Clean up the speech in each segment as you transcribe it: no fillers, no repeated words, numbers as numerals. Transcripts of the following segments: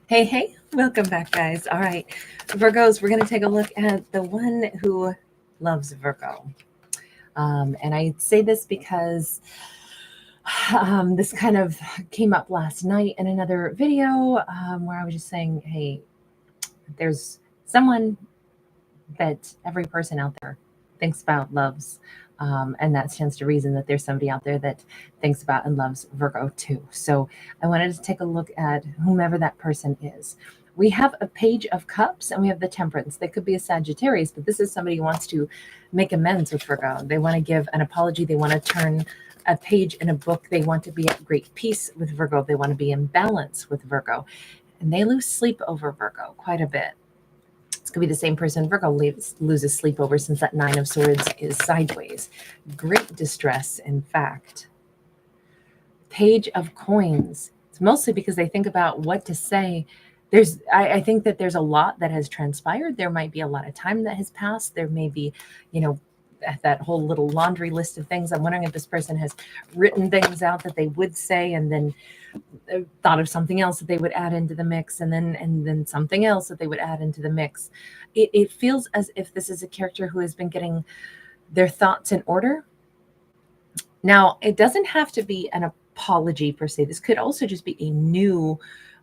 Hey, welcome back, guys. All right, Virgos, we're going to take a look at the one who loves Virgo. And I say this because this kind of came up last night in another video where I was just saying, hey, there's someone that every person out there thinks about, loves. And that stands to reason that there's somebody out there that thinks about and loves Virgo too. So I wanted to take a look at whomever that person is. We have a Page of Cups and we have the Temperance. They could be a Sagittarius, but this is somebody who wants to make amends with Virgo. They want to give an apology. They want to turn a page in a book. They want to be at great peace with Virgo. They want to be in balance with Virgo. And they lose sleep over Virgo quite a bit. It's going to be the same person Virgo loses sleep over, since that Nine of Swords is sideways. Great distress, in fact. Page of Coins. It's mostly because they think about what to say. I think that there's a lot that has transpired. There might be a lot of time that has passed. There may be, that whole little laundry list of things. I'm wondering if this person has written things out that they would say and then thought of something else that they would add into the mix, and then something else that they would add into the mix. It feels as if this is a character who has been getting their thoughts in order. Now, it doesn't have to be an apology per se. This could also just be a new,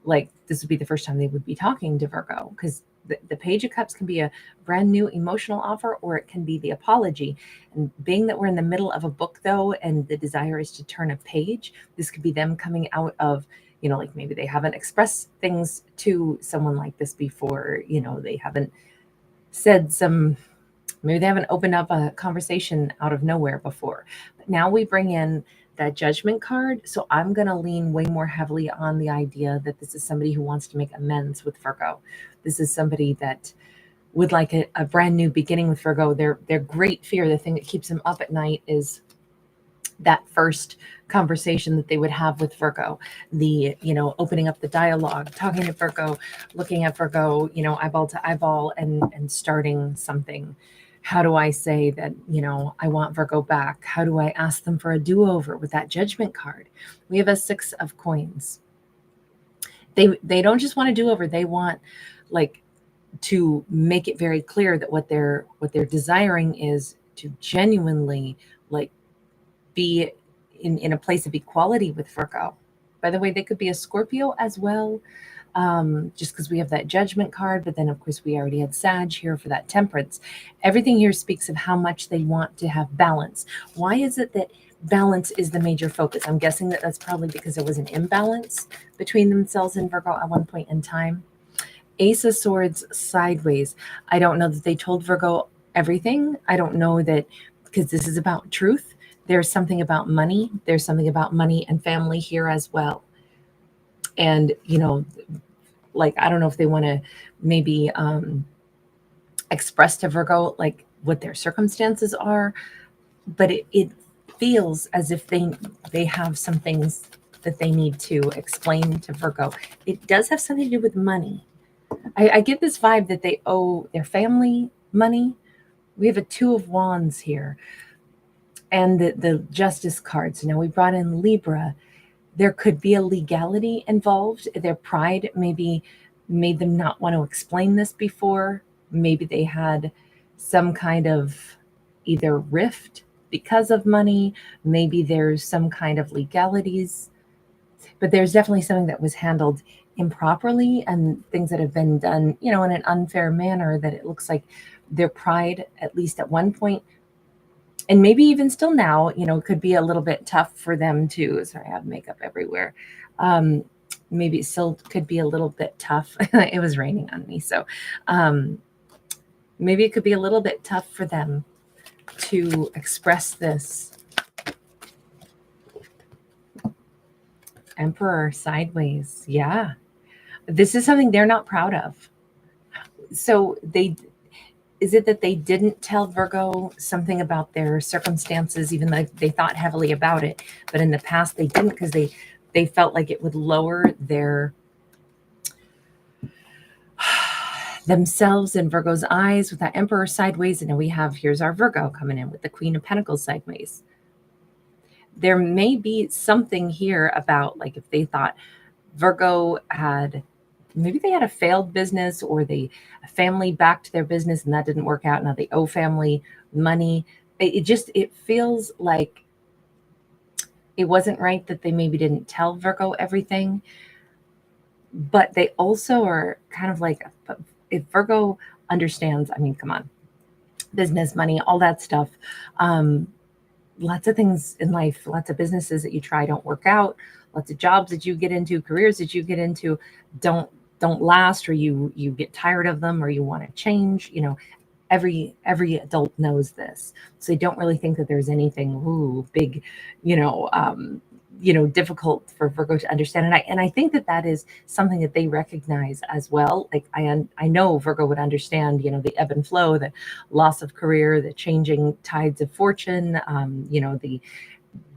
like this would be the first time they would be talking to Virgo, because the Page of Cups can be a brand new emotional offer, or it can be the apology. And being that we're in the middle of a book, though, and the desire is to turn a page, this could be them coming out of, like maybe they haven't expressed things to someone like this before. They haven't said maybe they haven't opened up a conversation out of nowhere before. But now we bring in that Judgment card. So I'm going to lean way more heavily on the idea that this is somebody who wants to make amends with Virgo. This is somebody that would like a brand new beginning with Virgo. Their great fear, the thing that keeps them up at night, is that first conversation that they would have with Virgo, the, opening up the dialogue, talking to Virgo, looking at Virgo, eyeball to eyeball, and starting something. How do I say that, I want Virgo back? How do I ask them for a do-over with that Judgment card? We have a Six of Coins. They don't just want a do-over. They want, like, to make it very clear that what they're desiring is to genuinely, like, be in a place of equality with Virgo. By the way, they could be a Scorpio as well, just because we have that Judgment card. But then, of course, we already had Sag here for that Temperance. Everything here speaks of how much they want to have balance. Why is it that balance is the major focus? I'm guessing that that's probably because there was an imbalance between themselves and Virgo at one point in time. Ace of Swords sideways. I don't know that they told Virgo everything. I don't know that, because this is about truth. There's something about money. There's something about money and family here as well. And, I don't know if they want to maybe express to Virgo, like, what their circumstances are, but it feels as if they have some things that they need to explain to Virgo. It does have something to do with money. I get this vibe that they owe their family money. We have a Two of Wands here, and the Justice cards. Now we brought in Libra. There could be a legality involved. Their pride maybe made them not want to explain this before. Maybe they had some kind of either rift because of money. Maybe there's some kind of legalities. But there's definitely something that was handled improperly, and things that have been done, in an unfair manner, that it looks like their pride, at least at one point, and maybe even still now, could be a little bit tough for them to, sorry, I have makeup everywhere. Maybe it still could be a little bit tough. It was raining on me. So maybe it could be a little bit tough for them to express this. Emperor sideways. Yeah. This is something they're not proud of. So is it that they didn't tell Virgo something about their circumstances, even though they thought heavily about it, but in the past they didn't, because they felt like it would lower their themselves in Virgo's eyes with that Emperor sideways. And now here's our Virgo coming in with the Queen of Pentacles sideways. There may be something here about, like, if they thought Virgo had maybe they had a failed business, or a family backed their business and that didn't work out. Now they owe family money. It feels like it wasn't right that they maybe didn't tell Virgo everything, but they also are kind of like, if Virgo understands, I mean, come on, business, money, all that stuff. Lots of things in life, lots of businesses that you try don't work out. Lots of jobs that you get into, careers that you get into don't last, or you get tired of them, or you want to change. Every adult knows this, so they don't really think that there's anything big, difficult for Virgo to understand. And I think that is something that they recognize as well. Like I know Virgo would understand, the ebb and flow, the loss of career, the changing tides of fortune,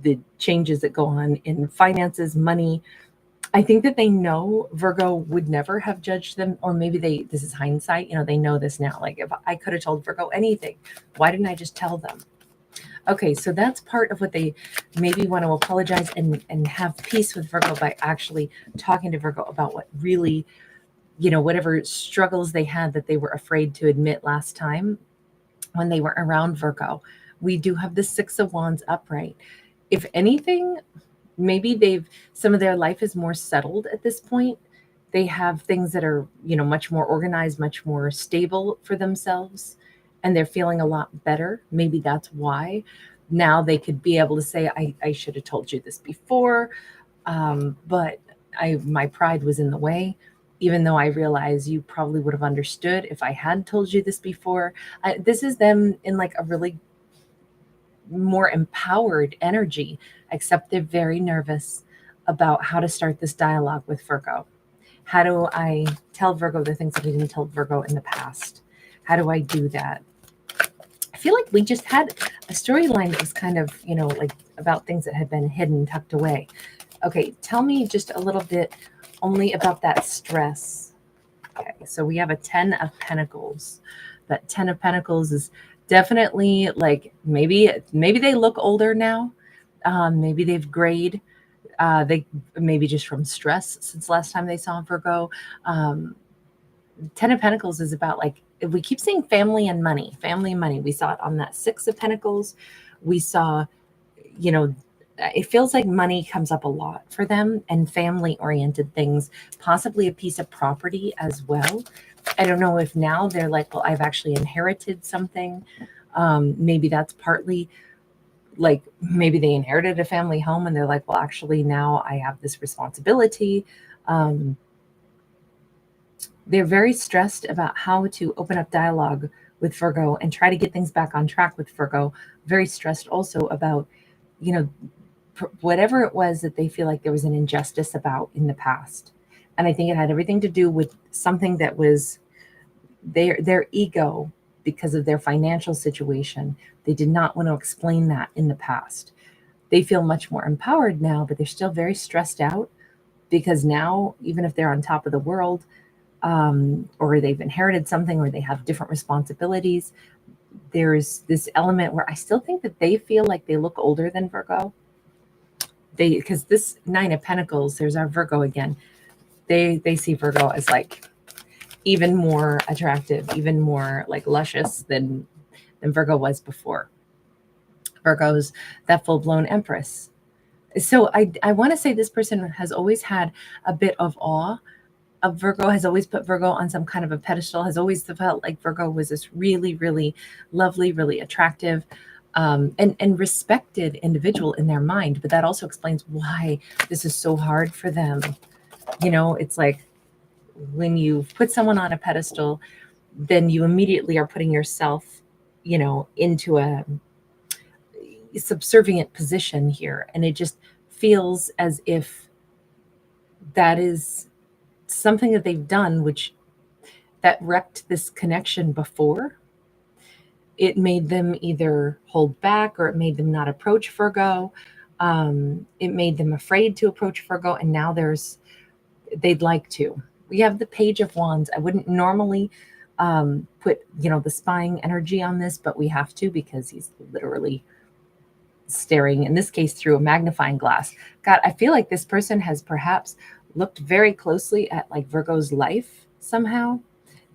the changes that go on in finances, money. I think that they know Virgo would never have judged them, or maybe this is hindsight, they know this now. Like, if I could have told Virgo anything, why didn't I just tell them? Okay, so that's part of what they maybe want to apologize and have peace with Virgo by actually talking to Virgo about what really, whatever struggles they had that they were afraid to admit last time when they were around Virgo. We do have the Six of Wands upright. If anything, maybe some of their life is more settled at this point. They have things that are, much more organized, much more stable for themselves, and they're feeling a lot better. Maybe that's why now they could be able to say, I should have told you this before, but my pride was in the way, even though I realize you probably would have understood if I had told you this before. This is them in like a really more empowered energy, except they're very nervous about how to start this dialogue with Virgo. How do I tell Virgo the things that I didn't tell Virgo in the past? How do I do that? I feel like we just had a storyline that was kind of, like about things that had been hidden, tucked away. Okay, tell me just a little bit only about that stress. Okay, so we have a 10 of Pentacles. That 10 of Pentacles is definitely like, maybe they look older now. Maybe they've grayed. They maybe just from stress since last time they saw Virgo. 10 of Pentacles is about, like, if we keep seeing family and money. We saw it on that 6 of Pentacles. We saw, it feels like money comes up a lot for them, and family oriented things, possibly a piece of property as well. I don't know if now they're like, well, I've actually inherited something. Maybe that's partly, like, maybe they inherited a family home and they're like, well, actually now I have this responsibility. They're very stressed about how to open up dialogue with Virgo and try to get things back on track with Virgo. Very stressed also about, whatever it was that they feel like there was an injustice about in the past. And I think it had everything to do with something that was their ego, because of their financial situation. They did not want to explain that in the past. They feel much more empowered now, but they're still very stressed out, because now, even if they're on top of the world, or they've inherited something, or they have different responsibilities, there's this element where I still think that they feel like they look older than Virgo. Because this 9 of Pentacles, there's our Virgo again. They see Virgo as like even more attractive, even more like luscious than Virgo was before. Virgo's that full-blown empress. So I want to say this person has always had a bit of awe of Virgo, has always put Virgo on some kind of a pedestal, has always felt like Virgo was this really, really lovely, really attractive, and respected individual in their mind. But that also explains why this is so hard for them. It's like, when you put someone on a pedestal, then you immediately are putting yourself, into a subservient position here. And it just feels as if that is something that they've done, that wrecked this connection before. It made them either hold back, or it made them not approach Virgo. It made them afraid to approach Virgo. And now they'd like to. We have the Page of Wands. I wouldn't normally put, the spying energy on this, but we have to, because he's literally staring, in this case, through a magnifying glass. God, I feel like this person has perhaps looked very closely at like Virgo's life somehow.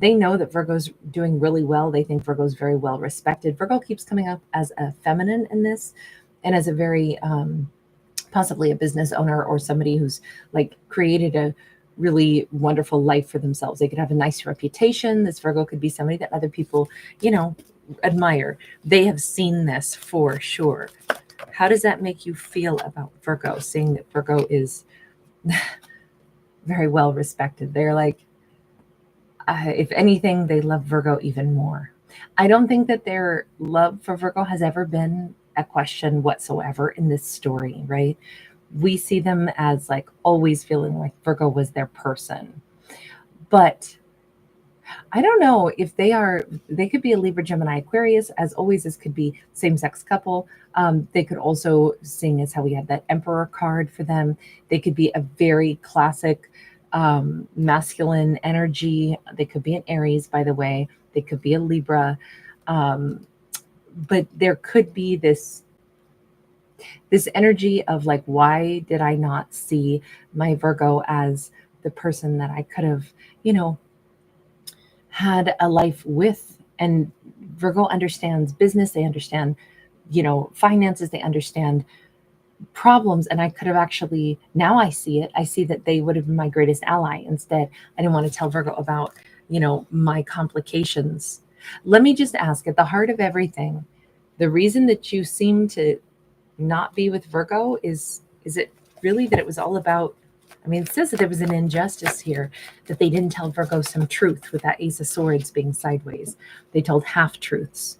They know that Virgo's doing really well. They think Virgo's very well respected. Virgo keeps coming up as a feminine in this, and as a very possibly a business owner or somebody who's like created a really wonderful life for themselves. They could have a nice reputation. This Virgo could be somebody that other people, admire. They have seen this for sure. How does that make you feel about Virgo, seeing that Virgo is very well respected? They're like, if anything, they love Virgo even more. I don't think that their love for Virgo has ever been a question whatsoever in this story, right? We see them as like always feeling like Virgo was their person. But I don't know if they could be a Libra, Gemini, Aquarius. As always, this could be same sex couple. They could also, seeing as how we have that Emperor card for them, they could be a very classic masculine energy. They could be an Aries, by the way. They could be a Libra. But there could be this energy of like, why did I not see my Virgo as the person that I could have, had a life with? And Virgo understands business, they understand, finances, they understand problems. And I could have actually, now I see it, I see that they would have been my greatest ally. Instead, I didn't want to tell Virgo about, my complications. Let me just ask, at the heart of everything, the reason that you seem to not be with Virgo is it really that it was all about, it says that there was an injustice here, that they didn't tell Virgo some truth with that Ace of Swords being sideways. They told half truths.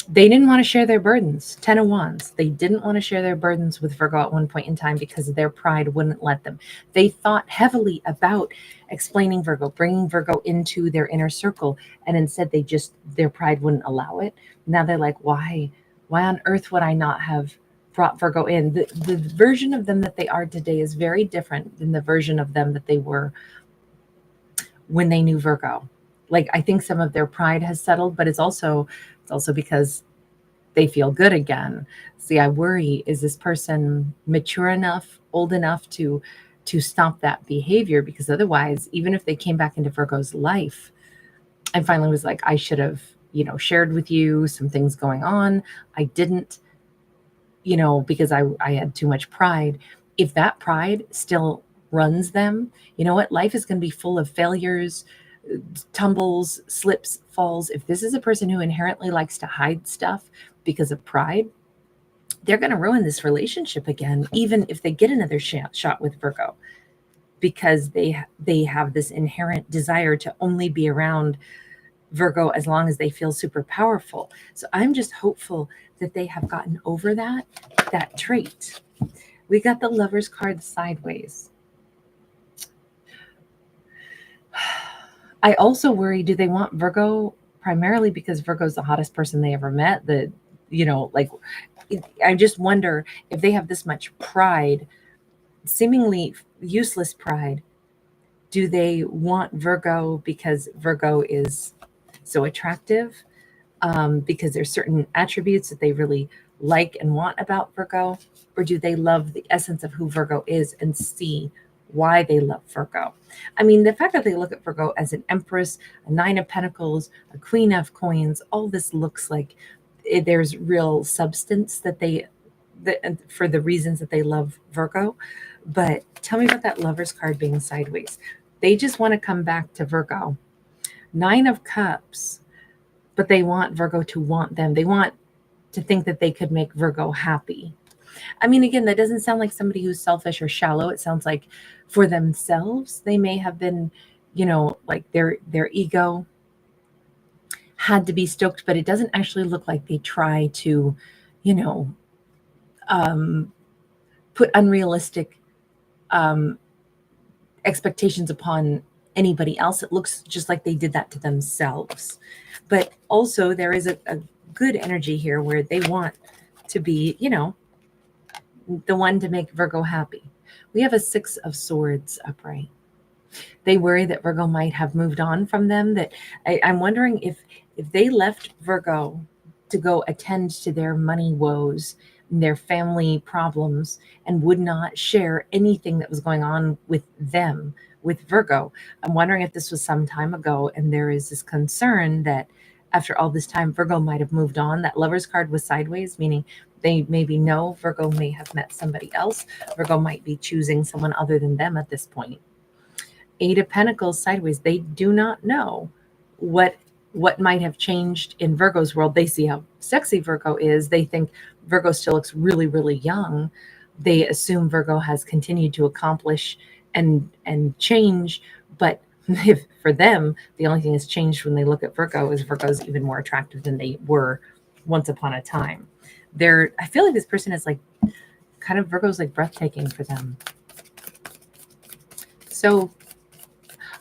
They didn't want to share their burdens. 10 of Wands. They didn't want to share their burdens with Virgo at one point in time because their pride wouldn't let them. They thought heavily about explaining Virgo, bringing Virgo into their inner circle, and instead their pride wouldn't allow it. Now they're like, why on earth would I not have brought Virgo in? The version of them that they are today is very different than the version of them that they were when they knew Virgo. Like, I think some of their pride has settled, but it's also because they feel good again. See, I worry, is this person mature enough, old enough to stop that behavior? Because otherwise, even if they came back into Virgo's life and finally was like, I should have, shared with you some things going on. I didn't, because I had too much pride. If that pride still runs them, you know what? Life is going to be full of failures, tumbles, slips, falls. If this is a person who inherently likes to hide stuff because of pride, they're going to ruin this relationship again, even if they get another shot with Virgo, because they have this inherent desire to only be around Virgo as long as they feel super powerful. So I'm just hopeful that they have gotten over that trait. We got the Lover's card sideways. I also worry, do they want Virgo primarily because Virgo's the hottest person they ever met? I just wonder if they have this much pride, seemingly useless pride. Do they want Virgo because Virgo is so attractive? Because there's certain attributes that they really like and want about Virgo? Or do they love the essence of who Virgo is and see why they love Virgo? The fact that they look at Virgo as an empress, a 9 of pentacles, a queen of coins, all this looks like there's real substance that for the reasons that they love Virgo. But tell me about that Lover's card being sideways. They just want to come back to Virgo. 9 of Cups, but they want Virgo to want them. They want to think that they could make Virgo happy. Again, that doesn't sound like somebody who's selfish or shallow. It sounds like for themselves, they may have been, like their ego had to be stoked, but it doesn't actually look like they try to, put unrealistic expectations upon anybody else. It looks just like they did that to themselves. But also there is a good energy here where they want to be, the one to make Virgo happy. We have a 6 of Swords upright. They worry that Virgo might have moved on from them. That I'm wondering if they left Virgo to go attend to their money woes, their family problems and would not share anything that was going on with them, with Virgo. I'm wondering if this was some time ago and there is this concern that after all this time, Virgo might have moved on. That Lover's card was sideways, meaning they maybe know Virgo may have met somebody else. Virgo might be choosing someone other than them at this point. Eight of Pentacles sideways. They do not know what might have changed in Virgo's world. They see how sexy Virgo is. They think Virgo still looks really, really young. They assume Virgo has continued to accomplish and change, but if for them, the only thing that's changed when they look at Virgo is Virgo's even more attractive than they were once upon a time. I feel like this person is like kind of Virgo's like breathtaking for them. So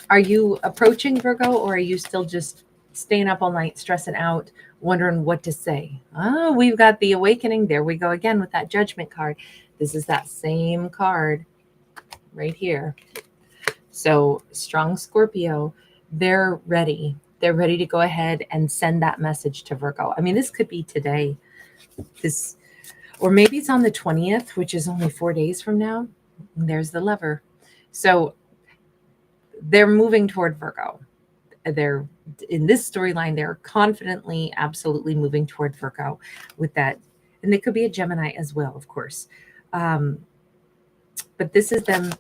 are you approaching Virgo, or are you still just staying up all night, stressing out, wondering what to say? Oh, we've got the awakening. There we go again with that judgment card. This is that same card right here. So strong Scorpio, they're ready. They're ready to go ahead and send that message to Virgo. I mean, this could be today. Or maybe it's on the 20th, which is only 4 days from now. And there's the Lover. So they're moving toward Virgo. They're in this storyline, they're confidently, absolutely moving toward Virgo with that. And they could be a Gemini as well, of course. But this is them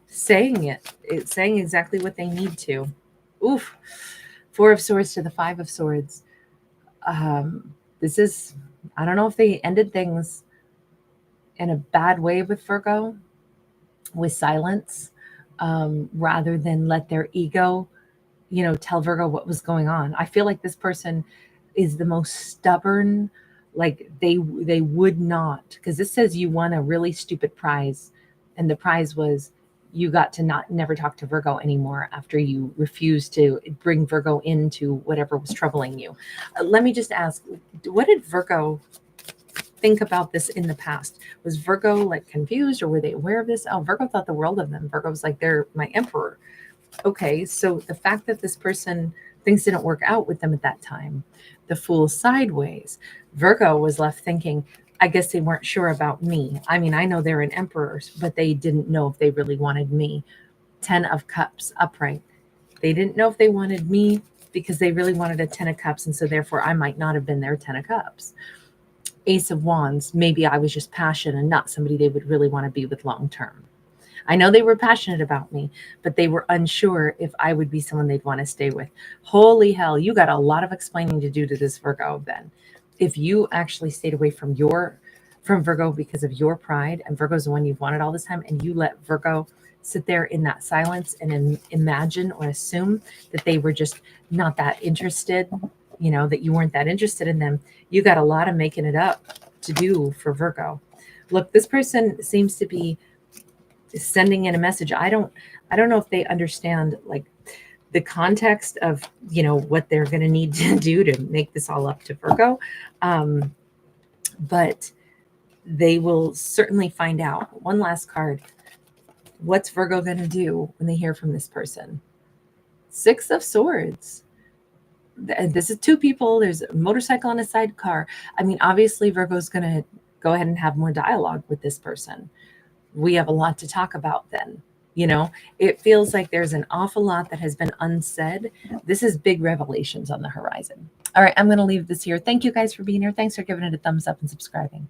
saying it. It's saying exactly what they need to. Oof. 4 of Swords to the 5 of Swords. This is, I don't know if they ended things in a bad way with Virgo, with silence, rather than let their ego, tell Virgo what was going on. I feel like this person is the most stubborn. Like they would not, because this says you won a really stupid prize, and the prize was you got to never talk to Virgo anymore after you refused to bring Virgo into whatever was troubling you. Let me just ask, what did Virgo think about this in the past? Was Virgo like confused, or were they aware of this? Oh, Virgo thought the world of them. Virgo was like, they're my emperor. Okay, so the fact that this person, things didn't work out with them at that time, the Fool sideways, Virgo was left thinking, I guess they weren't sure about me. I mean, I know they're an emperor, but they didn't know if they really wanted me. 10 of Cups upright. They didn't know if they wanted me because they really wanted a 10 of Cups, and so therefore I might not have been their 10 of Cups. Ace of Wands, maybe I was just passionate and not somebody they would really want to be with long term. I know they were passionate about me, but they were unsure if I would be someone they'd want to stay with. Holy hell, you got a lot of explaining to do to this Virgo then. If you actually stayed away from Virgo because of your pride, and Virgo's the one you've wanted all this time, and you let Virgo sit there in that silence and imagine or assume that they were just not that interested, that you weren't that interested in them, you got a lot of making it up to do for Virgo. Look, this person seems to be sending in a message. I don't know if they understand like the context of, what they're going to need to do to make this all up to Virgo. But they will certainly find out. One last card. What's Virgo going to do when they hear from this person? 6 of Swords. This is 2 people. There's a motorcycle and a sidecar. I mean, obviously Virgo's going to go ahead and have more dialogue with this person. We have a lot to talk about then. It feels like there's an awful lot that has been unsaid. This is big revelations on the horizon. All right, I'm going to leave this here. Thank you guys for being here. Thanks for giving it a thumbs up and subscribing.